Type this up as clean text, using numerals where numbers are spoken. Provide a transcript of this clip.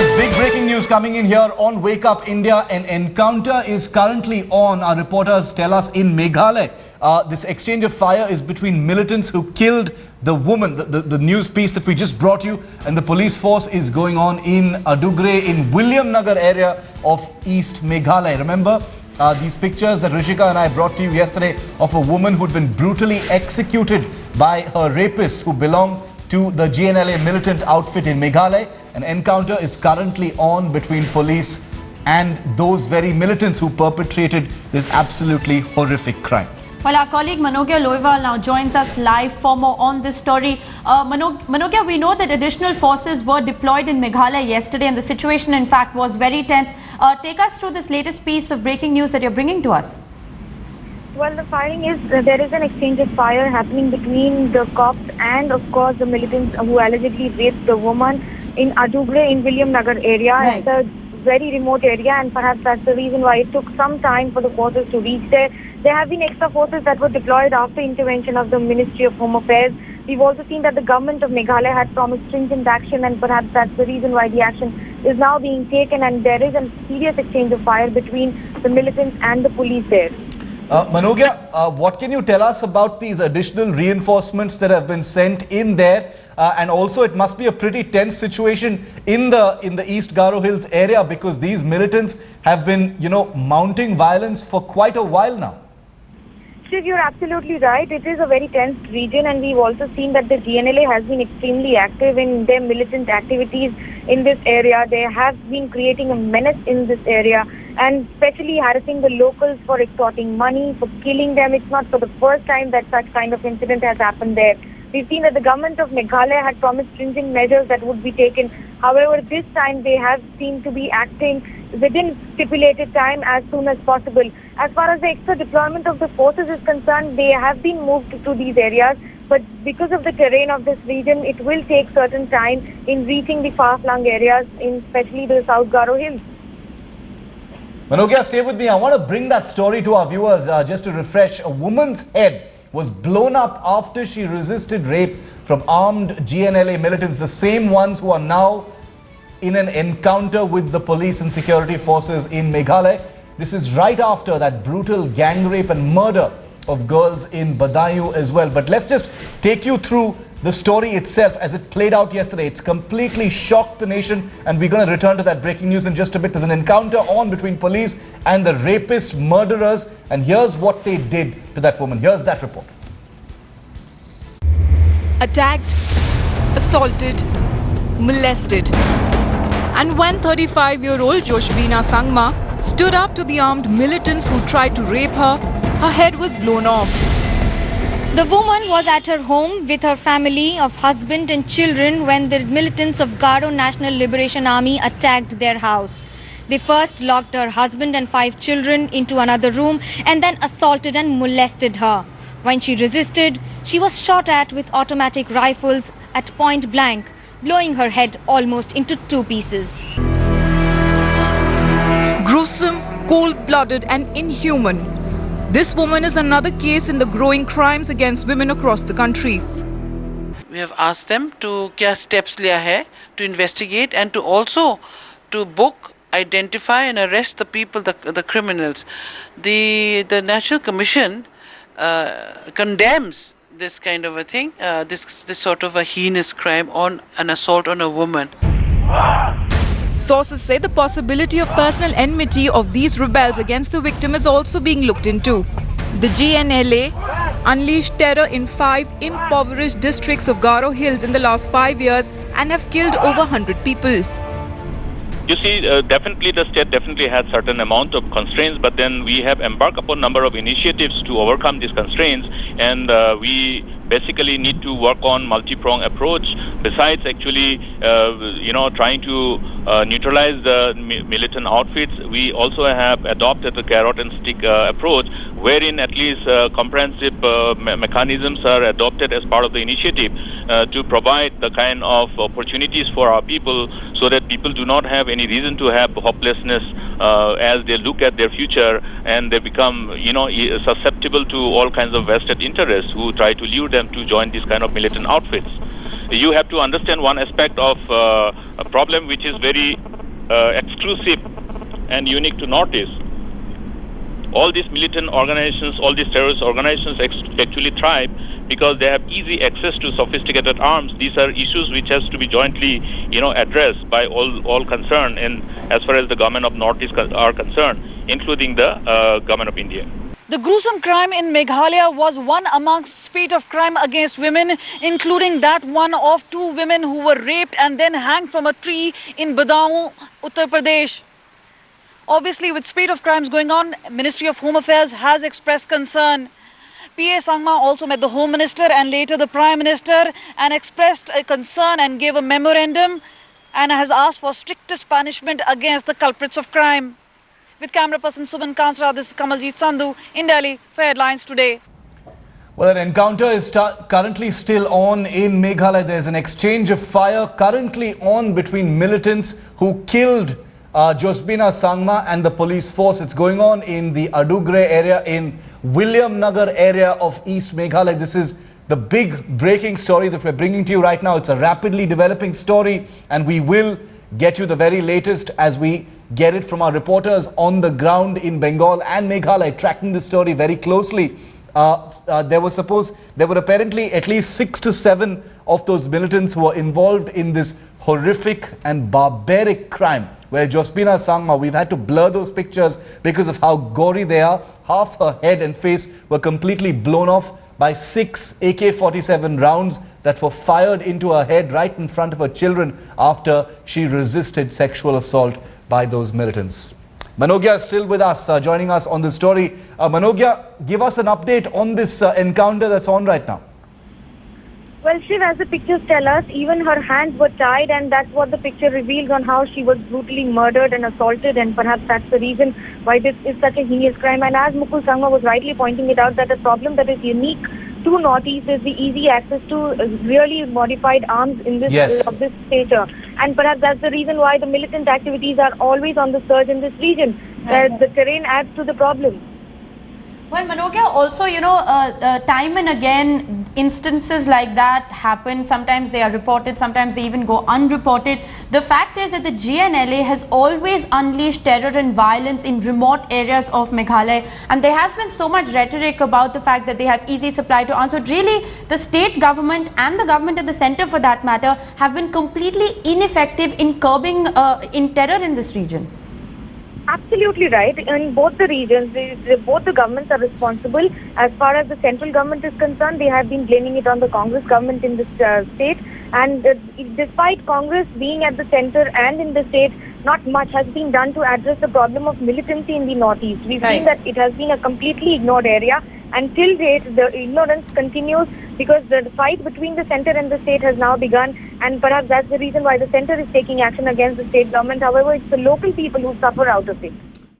Big breaking news coming in here on Wake Up India. An encounter is currently on. Our reporters tell us in Meghalaya. This exchange of fire is between militants who killed the woman. The news piece that we just brought you, and the police force is going on in Adugre in Williamnagar area of East Meghalaya. Remember these pictures that Rishika and I brought to you yesterday of a woman who'd been brutally executed by her rapists who belong to the GNLA militant outfit in Meghalaya. An encounter is currently on between police and those very militants who perpetrated this absolutely horrific crime. Well, our colleague Manogya Loiwal now joins us live for more on this story. Manogya, we know that additional forces were deployed in Meghalaya yesterday and the situation in fact was very tense. Take us through this latest piece of breaking news that you're bringing to us. Well, the firing is, there is an exchange of fire happening between the cops and of course the militants who allegedly raped the woman in Adugre in Williamnagar area. Right. It's a very remote area and perhaps that's the reason why it took some time for the forces to reach there. There have been extra forces that were deployed after intervention of the Ministry of Home Affairs. We've also seen that the government of Meghalaya had promised stringent action and perhaps that's the reason why the action is now being taken and there is a serious exchange of fire between the militants and the police there. Manogya, what can you tell us about these additional reinforcements that have been sent in there? And also it must be a pretty tense situation in the East Gharo Hills area because these militants have been, mounting violence for quite a while now. Shiv, you're absolutely right. It is a very tense region and we've also seen that the GNLA has been extremely active in their militant activities in this area. They have been creating a menace in this area and especially harassing the locals for extorting money, for killing them. It's not for the first time that such kind of incident has happened there. We've seen that the government of Meghalaya had promised stringent measures that would be taken. However, this time they have seemed to be acting within stipulated time as soon as possible. As far as the extra deployment of the forces is concerned, they have been moved to these areas. But because of the terrain of this region, it will take certain time in reaching the far-flung areas, especially the South Gharo Hills. Manogya, stay with me. I want to bring that story to our viewers just to refresh. A woman's head was blown up after she resisted rape from armed GNLA militants, the same ones who are now in an encounter with the police and security forces in Meghalaya. This is right after that brutal gang rape and murder of girls in Badayu as well. But let's just take you through the story itself as it played out yesterday. It's completely shocked the nation and we're going to return to that breaking news in just a bit. There's an encounter on between police and the rapist murderers and here's what they did to that woman. Here's that report. Attacked, assaulted, molested. And when 35-year-old Joshvina Sangma stood up to the armed militants who tried to rape her, her head was blown off. The woman was at her home with her family of husband and children when the militants of Gharo National Liberation Army attacked their house. They first locked her husband and 5 children into another room and then assaulted and molested her. When she resisted, she was shot at with automatic rifles at point blank, blowing her head almost into 2 pieces. Gruesome, cold-blooded and inhuman. This woman is another case in the growing crimes against women across the country. We have asked them to क्या steps लिया है to investigate and to also to book, identify and arrest the people, the criminals. The National Commission condemns this kind of a thing, this sort of a heinous crime on an assault on a woman. Sources say the possibility of personal enmity of these rebels against the victim is also being looked into. The GNLA unleashed terror in 5 impoverished districts of Gharo Hills in the last 5 years and have killed over 100 people. You see, definitely the state definitely has certain amount of constraints, but then we have embarked upon a number of initiatives to overcome these constraints, and we basically need to work on multi-pronged approach. Besides actually, trying to neutralize the militant outfits, we also have adopted the carrot and stick approach, wherein at least comprehensive mechanisms are adopted as part of the initiative to provide the kind of opportunities for our people so that people do not have any reason to have hopelessness as they look at their future and they become, susceptible to all kinds of vested interests who try to lure them to join these kind of militant outfits. you have to understand one aspect of a problem which is very exclusive and unique to Northeast. All these militant organizations, all these terrorist organizations actually thrive because they have easy access to sophisticated arms. These are issues which has to be jointly, addressed by all concerned, and as far as the government of Northeast are concerned, including the government of India. The gruesome crime in Meghalaya was one amongst spate of crime against women, including that one of 2 women who were raped and then hanged from a tree in Badaun, Uttar Pradesh. Obviously, with spate of crimes going on, Ministry of Home Affairs has expressed concern. PA Sangma also met the Home Minister and later the Prime Minister and expressed a concern and gave a memorandum and has asked for strictest punishment against the culprits of crime. With camera person Subhan Kansra, this is Kamaljit Sandhu in Delhi for Headlines Today. Well, an encounter is currently still on in Meghalaya. There's an exchange of fire currently on between militants who killed Josbina Sangma and the police force. It's going on in the Adugre area in Williamnagar area of East Meghalaya. This is the big breaking story that we're bringing to you right now. It's a rapidly developing story and we will get you the very latest as we get it from our reporters on the ground in Bengal and Meghalaya, tracking the story very closely. There were apparently at least 6 to 7 of those militants who were involved in this horrific and barbaric crime where Josbina Sangma, we've had to blur those pictures because of how gory they are. Half her head and face were completely blown off by 6 AK-47 rounds that were fired into her head right in front of her children after she resisted sexual assault by those militants. Manogya is still with us, joining us on the story. Manogya, give us an update on this encounter that's on right now. Well, Shiv, as the pictures tell us, even her hands were tied, and that's what the picture reveals on how she was brutally murdered and assaulted, and perhaps that's the reason why this is such a heinous crime. And as Mukul Sangma was rightly pointing it out, that a problem that is unique to Northeast is the easy access to really modified arms in this of this stature. And perhaps that's the reason why the militant activities are always on the surge in this region. The terrain adds to the problem. Well, Manogya, also, time and again, instances like that happen. Sometimes they are reported, sometimes they even go unreported. The fact is that the GNLA has always unleashed terror and violence in remote areas of Meghalaya. And there has been so much rhetoric about the fact that they have easy supply to arms. But really, the state government and the government at the center, for that matter, have been completely ineffective in curbing in terror in this region. Absolutely right. In both the regions, both the governments are responsible. As far as the central government is concerned, they have been blaming it on the Congress government in this state. And despite Congress being at the center and in the state, not much has been done to address the problem of militancy in the Northeast. We've seen that it has been a completely ignored area. Until date, the ignorance continues because the fight between the center and the state has now begun, and perhaps that's the reason why the center is taking action against the state government. However, it's the local people who suffer out of it.